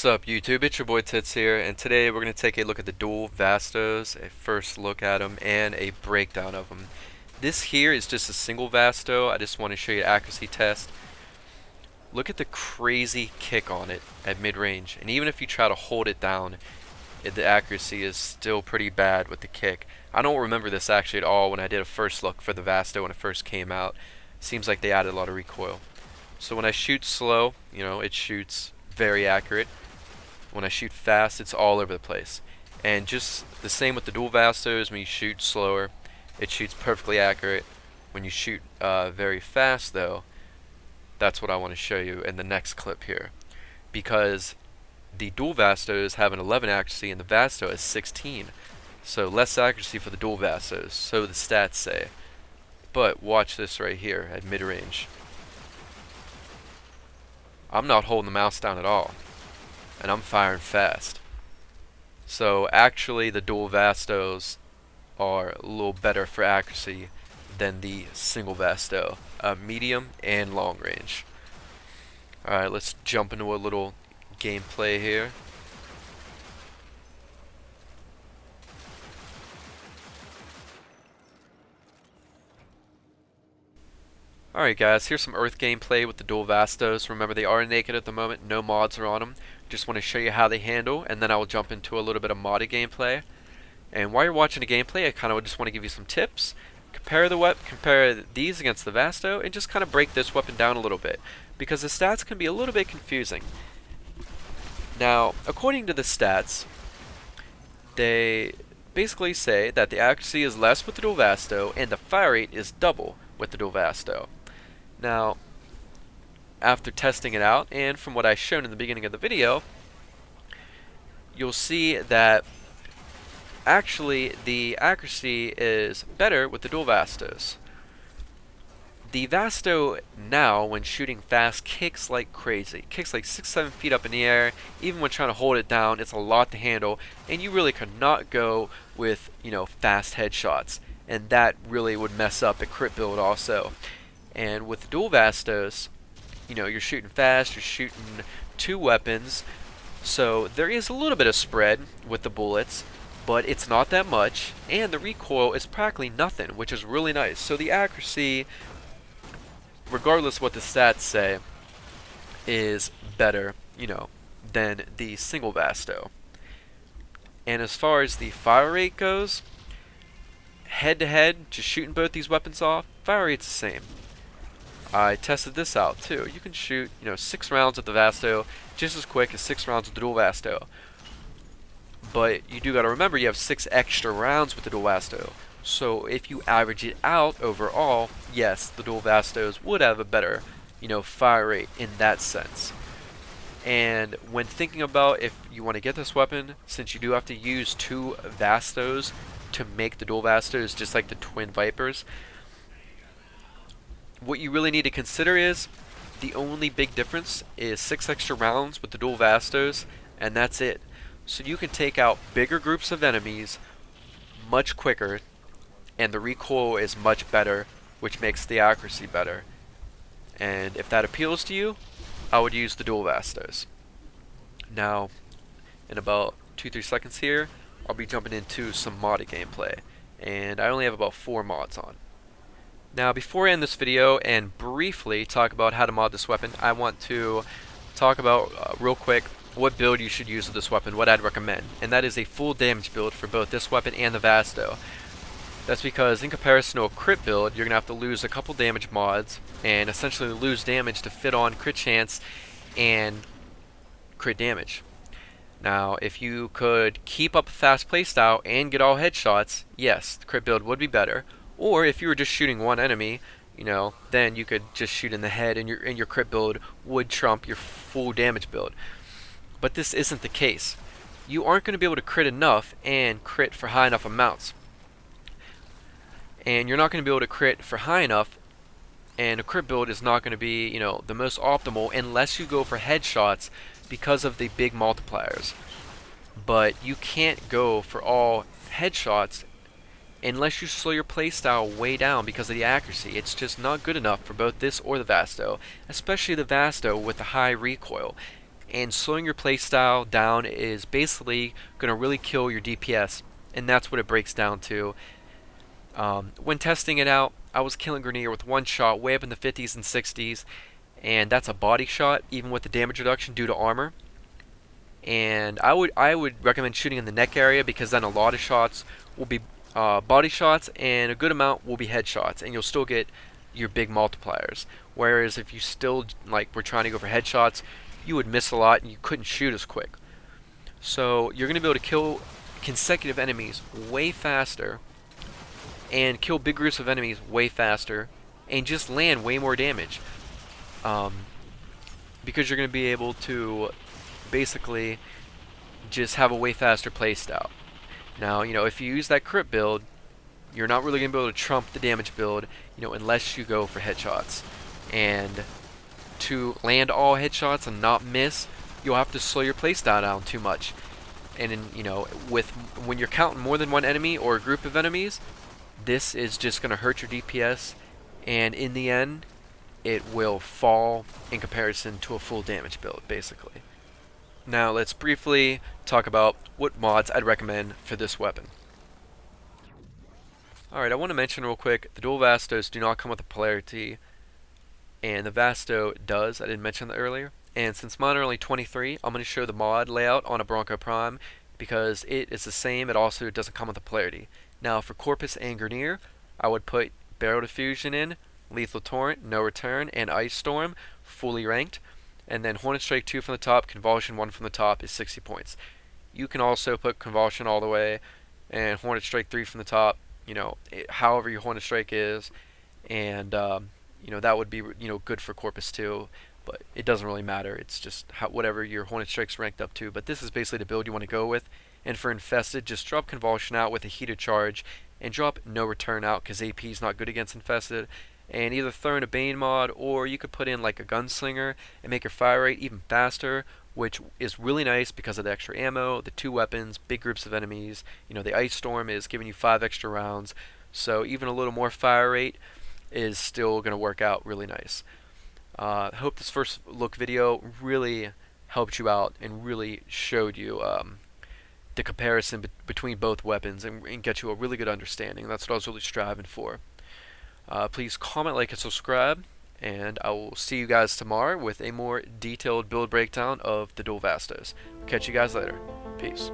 What's up YouTube, it's your boy Tits here, and today we're going to take a look at the dual Vastos, a first look at them, and a breakdown of them. This here is just a single Vasto. I just want to show you an accuracy test. Look at the crazy kick on it at mid-range, and even if you try to hold it down, the accuracy is still pretty bad with the kick. I don't remember this actually at all when I did a first look for the Vasto when it first came out. Seems like they added a lot of recoil. So when I shoot slow, it shoots very accurate. When I shoot fast, it's all over the place. And just the same with the dual Vastos, when you shoot slower, it shoots perfectly accurate. When you shoot very fast though, that's what I want to show you in the next clip here. Because the dual Vastos have an 11 accuracy and the Vasto has 16. So less accuracy for the dual Vastos, so the stats say. But watch this right here at mid-range. I'm not holding the mouse down at all, and I'm firing fast. So actually the dual Vastos are a little better for accuracy than the single Vasto, medium and long range. Alright, let's jump into a little gameplay here. Alright guys, here's some Earth gameplay with the dual Vastos. Remember, they are naked at the moment, no mods are on them. Just want to show you how they handle, and then I will jump into a little bit of modded gameplay. And while you're watching the gameplay, I kind of just want to give you some tips. Compare these against the Vasto, and just kind of break this weapon down a little bit, because the stats can be a little bit confusing. Now, according to the stats, they basically say that the accuracy is less with the dual Vasto, and the fire rate is double with the dual Vasto. Now, after testing it out, and from what I've shown in the beginning of the video, you'll see that actually the accuracy is better with the dual Vastos. The Vasto now, when shooting fast, kicks like crazy. Kicks like 6-7 feet up in the air. Even when trying to hold it down, it's a lot to handle, and you really could not go with, fast headshots. And that really would mess up the crit build also. And with the dual Vastos, you're shooting fast, you're shooting two weapons, so there is a little bit of spread with the bullets, but it's not that much, and the recoil is practically nothing, which is really nice. So the accuracy, regardless of what the stats say, is better, than the single Vasto. And as far as the fire rate goes, head to head, just shooting both these weapons off, fire rate's the same. I tested this out too. You can shoot, 6 rounds with the Vasto just as quick as 6 rounds with the dual Vasto. But you do gotta remember you have 6 extra rounds with the dual Vasto. So if you average it out overall, yes, the dual Vastos would have a better, fire rate in that sense. And when thinking about if you want to get this weapon, since you do have to use 2 Vastos to make the dual Vastos, just like the twin Vipers, what you really need to consider is the only big difference is 6 extra rounds with the dual Vastos, and that's it. So you can take out bigger groups of enemies much quicker, and the recoil is much better, which makes the accuracy better. And if that appeals to you, I would use the dual Vastos. Now, in about 2-3 seconds here, I'll be jumping into some modded gameplay, and I only have about 4 mods on. Now, before I end this video and briefly talk about how to mod this weapon, I want to talk about real quick what build you should use with this weapon, what I'd recommend, and that is a full damage build for both this weapon and the Vasto. That's because in comparison to a crit build, you're going to have to lose a couple damage mods and essentially lose damage to fit on crit chance and crit damage. Now, if you could keep up a fast playstyle and get all headshots, yes, the crit build would be better. Or if you were just shooting one enemy, then you could just shoot in the head, and your crit build would trump your full damage build. But this isn't the case. You aren't going to be able to crit enough and crit for high enough amounts. And you're not going to be able to crit for high enough, and a crit build is not going to be, the most optimal unless you go for headshots because of the big multipliers. But you can't go for all headshots unless you slow your playstyle way down because of the accuracy. It's just not good enough for both this or the Vasto, especially the Vasto with the high recoil. and slowing your playstyle down is basically going to really kill your DPS, and that's what it breaks down to. When testing it out, I was killing Grenier with one shot way up in the 50s and 60s, and that's a body shot, even with the damage reduction due to armor. And I would recommend shooting in the neck area, because then a lot of shots will be body shots and a good amount will be headshots, and you'll still get your big multipliers. Whereas if you still were trying to go for headshots, you would miss a lot and you couldn't shoot as quick. So you're going to be able to kill consecutive enemies way faster and kill big groups of enemies way faster and just land way more damage. Because you're going to be able to basically just have a way faster playstyle. Now, if you use that crit build, you're not really going to be able to trump the damage build, unless you go for headshots. And to land all headshots and not miss, you'll have to slow your playstyle down too much. And when you're counting more than one enemy or a group of enemies, this is just going to hurt your DPS, and in the end, it will fall in comparison to a full damage build, basically. Now let's briefly talk about what mods I'd recommend for this weapon. Alright, I want to mention real quick, the dual Vastos do not come with a polarity, and the Vasto does. I didn't mention that earlier. And since mine are only 23, I'm going to show the mod layout on a Bronco Prime, because it is the same, it also doesn't come with a polarity. Now for Corpus and Grenier, I would put Barrel Diffusion in, Lethal Torrent, No Return, and Ice Storm, fully ranked. And then Hornet Strike 2 from the top, Convulsion 1 from the top is 60 points. You can also put Convulsion all the way, and Hornet Strike 3 from the top, however your Hornet Strike is, and that would be good for Corpus too, but it doesn't really matter. It's just whatever your Hornet Strike's ranked up to. But this is basically the build you want to go with. And for Infested, just drop Convulsion out with a heated charge, and drop No Return out, because AP is not good against Infested. And either throw in a Bane mod, or you could put in like a Gunslinger and make your fire rate even faster, which is really nice because of the extra ammo, the 2 weapons, big groups of enemies. The Ice Storm is giving you 5 extra rounds, so even a little more fire rate is still going to work out really nice. I hope this first look video really helped you out and really showed you the comparison between both weapons, and get you a really good understanding. That's what I was really striving for. Please comment, like, and subscribe, and I will see you guys tomorrow with a more detailed build breakdown of the dual Vastos. Catch you guys later. Peace.